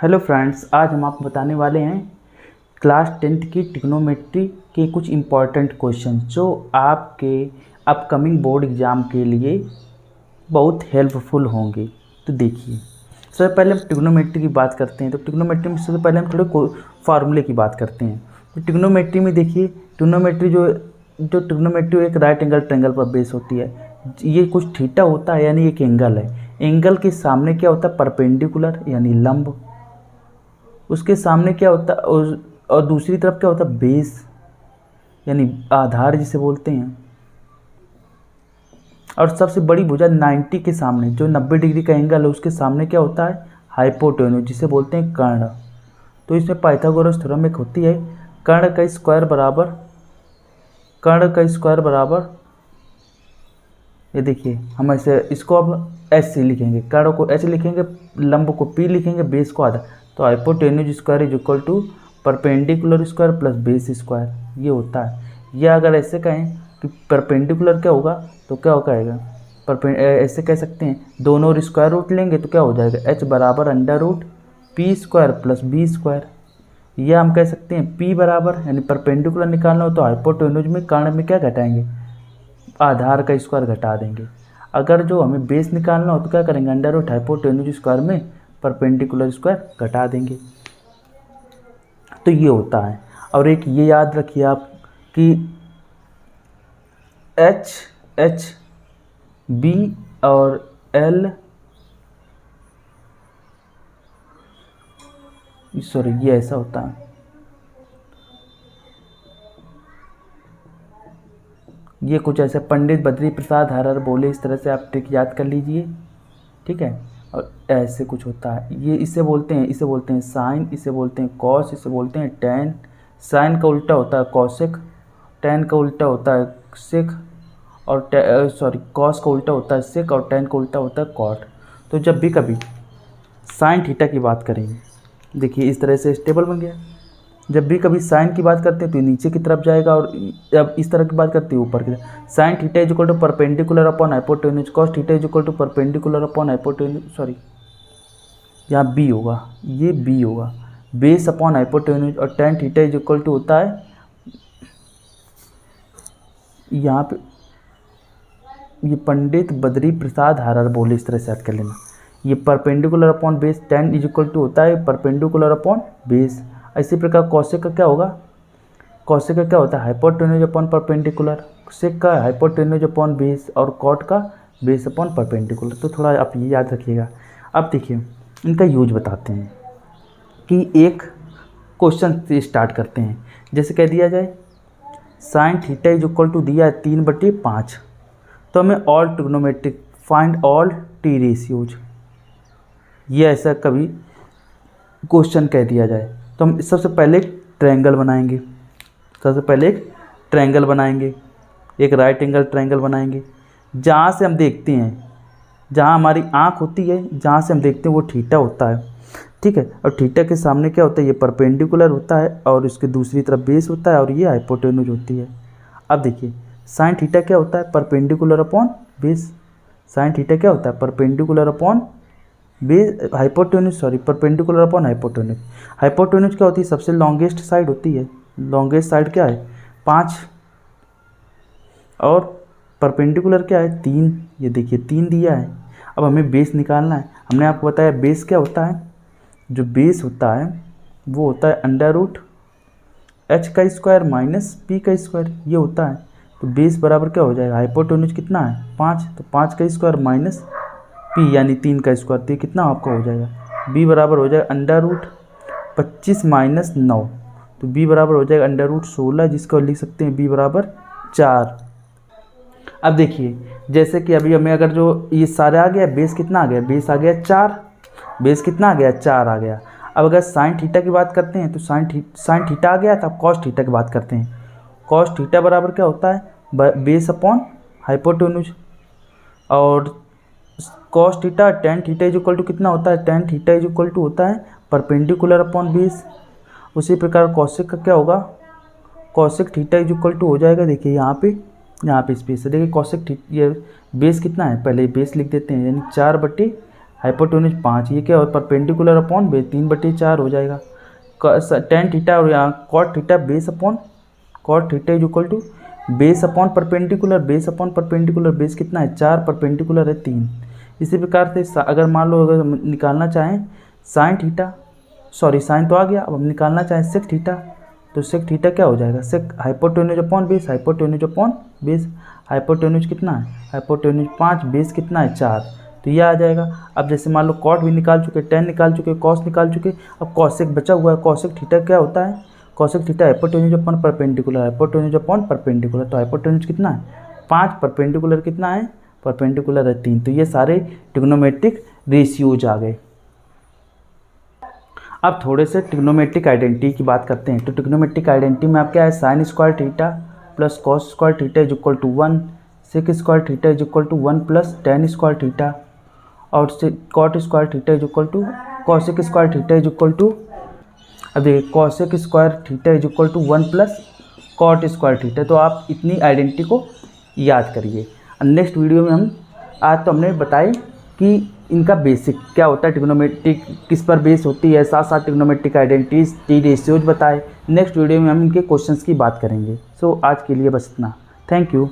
Hello friends, आज हम आपको बताने वाले हैं क्लास 10th की ट्रिग्नोमेट्री के कुछ इम्पॉर्टेंट क्वेश्चन जो आपके अपकमिंग बोर्ड एग्ज़ाम के लिए बहुत हेल्पफुल होंगे। तो देखिए, सबसे पहले हम ट्रिग्नोमेट्री की बात करते हैं। तो ट्रिग्नोमेट्री में सबसे पहले हम थोड़े फार्मूले की बात करते हैं। तो ट्रिग्नोमेट्री में देखिए, ट्रिग्नोमेट्री जो ट्रिग्नोमेट्री एक राइट एंगल ट्रायंगल पर बेस होती है। ये कुछ थीटा होता है, यानी एक एंगल है। एंगल के सामने क्या होता है? परपेंडिकुलर यानी लंब। उसके सामने क्या होता है और दूसरी तरफ क्या होता है? बेस यानी आधार जिसे बोलते हैं। और सबसे बड़ी भुजा 90 के सामने, जो 90 डिग्री का एंगल है, उसके सामने क्या होता है? हाइपोटेन्यूज जिसे बोलते हैं कर्ण। तो इसमें पाइथागोरस थ्योरम एक होती है, कर्ण का स्क्वायर बराबर, ये देखिए हम ऐसे इसको अब एच से लिखेंगे, कर्ण को एच लिखेंगे, लंब को पी लिखेंगे, बेस को आधा। तो hypotenuse square is equal to perpendicular square plus base square, ये होता है। या अगर ऐसे कहें कि परपेंडिकुलर क्या होगा तो क्या कहेगा? ऐसे कह सकते हैं, दोनों और स्क्वायर रूट लेंगे तो क्या हो जाएगा? एच बराबर under root P square plus B square. या हम कह सकते हैं पी बराबर, यानी परपेंडिकुलर निकालना हो तो हाइपोटेन्यूज में कर्ण में क्या घटाएंगे? आधार का स्क्वायर घटा देंगे। अगर जो हमें बेस निकालना हो तो क्या करेंगे? अंडर रूट हाइपोटेन्यूज स्क्वायर में परपेंडिकुलर स्क्वायर घटा देंगे। तो ये होता है। और एक ये याद रखिए आप कि एच बी और एल, सॉरी ये ऐसा होता है, ये कुछ ऐसे पंडित बद्री प्रसाद हर हर बोले, इस तरह से आप ट्रिक याद कर लीजिए, ठीक है। और ऐसे कुछ होता है, ये इसे बोलते हैं साइन, इसे बोलते हैं कॉस, इसे बोलते हैं टेन। साइन का उल्टा होता है कॉसेक, टेन का उल्टा होता है सेक, और कॉस का उल्टा होता है सेक, और टेन का उल्टा होता है कॉट। तो जब भी कभी साइन थीटा की बात करेंगे, देखिए इस तरह से स्टेबल बन गया। जब भी कभी साइन की बात करते हैं तो नीचे की तरफ जाएगा, और जब इस तरह की बात करते हैं ऊपर की तरफ। Sine theta is equal to perpendicular upon hypotenuse, cos theta is equal to perpendicular upon hypotenuse, sorry यहाँ बी होगा, ये बी होगा, बेस अपॉन हाइपोटेन्यूज। और tan theta is equal to होता है यहाँ पे, ये पंडित बद्री प्रसाद हर हर बोले, इस तरह से याद कर लेना। ये perpendicular upon base, tan is equal to होता है परपेंडिकुलर अपॉन बेस। इसी प्रकार कॉसेक का क्या होगा? कॉसेक का क्या होता है? Hypotenuse upon perpendicular. सेक का हाइपोटेन्यूज अपॉन बेस, और कॉट का बेस अपॉन परपेंडिकुलर। तो थोड़ा आप ये याद रखिएगा। अब देखिए इनका यूज बताते हैं कि एक क्वेश्चन से स्टार्ट करते हैं। जैसे कह दिया जाए sine theta is equal to दिया है 3/5, तो हमें all trigonometric find all T ratios, ये ऐसा कभी क्वेश्चन कह दिया जाए तो हम सबसे पहले एक ट्रायंगल बनाएंगे, एक राइट एंगल ट्रायंगल बनाएंगे। जहाँ से हम देखते हैं, जहाँ हमारी आँख होती है, जहाँ से हम देखते हैं वो थीटा होता है, ठीक है। और थीटा के सामने क्या होता है? ये परपेंडिकुलर होता है, और इसके दूसरी तरफ बेस होता है, और ये हाइपोटेन्यूज होती है। अब देखिए साइन थीटा क्या होता है? Perpendicular upon base. Sine theta क्या होता है? Perpendicular upon base, hypotenuse, sorry perpendicular upon hypotenuse. Hypotenuse क्या होती है? सबसे लॉन्गेस्ट साइड होती है। लॉन्गेस्ट साइड क्या है? 5, और परपेंडिकुलर क्या है? 3। ये देखिए 3 दिया है। अब हमें बेस निकालना है। हमने आपको बताया बेस क्या होता है? जो बेस होता है वो होता है अंडर रूट एच का स्क्वायर माइनस पी का स्क्वायर, ये होता है। तो बेस बराबर क्या हो जाएगा? हाइपोटेन्यूज कितना है? 5, तो 5 का स्क्वायर माइनस पी यानी 3 का स्क्वायर, तो ये कितना आपका हो जाएगा? बी बराबर हो जाएगा अंडर रूट 25 माइनस 9, तो बी बराबर हो जाएगा अंडर रूट 16, जिसको लिख सकते हैं बी बराबर 4। अब देखिए जैसे कि अभी हमें अगर जो ये सारे आ गया, बेस कितना आ गया? बेस आ गया 4, बेस कितना आ गया? 4 आ गया। अब अगर साइन थीटा की बात करते हैं तो साइन थीटा आ गया था, अब कॉस थीटा की बात करते हैं। कॉस थीटा बराबर क्या होता है? Base upon hypotenuse. और cos theta, tan theta is equal to कितना होता है? Tan theta is equal to होता है परपेंडिकुलर अपॉन बेस। उसी प्रकार कॉसेक का क्या होगा? Cosec theta is equal to हो जाएगा, देखिए यहाँ पे स्पेस है, देखिए कॉसेक थीटा, ये बेस कितना है? पहले बेस लिख देते हैं, यानी 4/, हाइपोटेन्यूज 5, ये क्या हो परपेंडिकुलर अपॉन बेस 3/4 हो जाएगा। टेन थीटा और यहाँ cot theta base upon cot theta is equal to base upon perpendicular, base upon perpendicular, base कितना है 4, परपेंडिकुलर है 3। इसी प्रकार से अगर मान लो अगर हम निकालना चाहें साइन थीटा, सॉरी साइन तो आ गया, अब हम निकालना चाहें सेक थीटा, तो सेक थीटा क्या हो जाएगा sec hypotenuse upon base, hypotenuse upon base, hypotenuse कितना है हाइपोटेन्यूज 5, बेस कितना है 4, तो ये आ जाएगा। अब जैसे मान लो कॉट भी निकाल चुके, टेन निकाल चुके, कॉस निकाल चुके, अब कॉसेक बचा हुआ है। कॉसेक थीटा क्या होता है, cosec theta hypotenuse upon perpendicular, hypotenuse upon perpendicular, तो हाइपोटेन्यूज कितना है 5, परपेंडिकुलर कितना है परपेंडिकुलर है 3। तो ये सारे ट्रिग्नोमेट्रिक रेशियोज आ गए। अब थोड़े से ट्रिग्नोमेट्रिक आइडेंटिटी की बात करते हैं। तो ट्रिग्नोमेट्रिक आइडेंटिटी में आप क्या है sine square theta plus cos square theta is equal to 1, sec square theta is equal to 1 plus tan square theta, और cot square theta is equal to cosec square theta is equal to, अब देखिए cosec square theta is equal to 1 plus cot square theta. तो आप इतनी identity को याद करिए। Next video में हम आज तो हमने बताए कि इनका बेसिक क्या होता है, ट्रिग्नोमेट्रिक किस पर बेस होती है, साथ साथ ट्रिग्नोमेट्रिक आइडेंटिटीज टी रेशियोज बताए। नेक्स्ट वीडियो में हम इनके क्वेश्चंस की बात करेंगे। सो आज के लिए बस इतना। Thank you.